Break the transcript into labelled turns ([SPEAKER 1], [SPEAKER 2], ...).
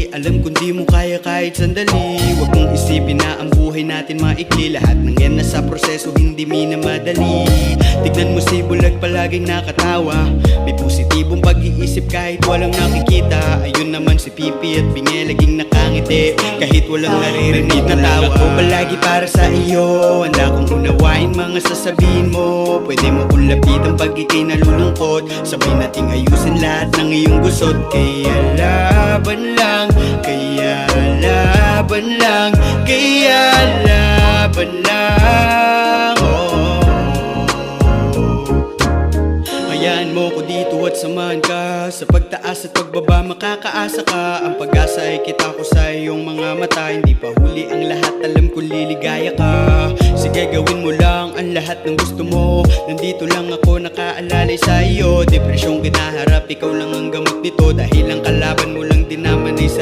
[SPEAKER 1] Alam kong di mo kaya kahit sandali. Huwag mong isipin na ang buhay natin maikli. Lahat ng yan nasa proseso, hindi minamadali. Tignan mo si Bulag palaging nakatawa. May positibong pag-iisip kahit walang nakikita. Ayun naman si Pipi at Binge laging nakangiti kahit walang naririnig na tawa. Ako palagi para sa iyo, handa kong unawain mga sasabihin mo. Pwede mo kong lapitan pag ikay nalulungkot. Sabay nating ayusin lahat ng iyong gusot. Kaya laban lang, kaya laban lang, kaya laban lang. Hayaan mo ko dito at samahan ka. Sa pagtaas at pagbaba makakaasa ka. Ang pag-asa ay kita ko sa iyong mga mata. Hindi pa huli ang lahat, alam ko liligaya ka. Sige gawin mo lang ang lahat ng gusto mo. Nandito lang ako nakaalalay sa iyo. Depresyong kinaharap, ikaw lang ang gamot nito. Dahil ang kalaban mo lang din naman ay sarili.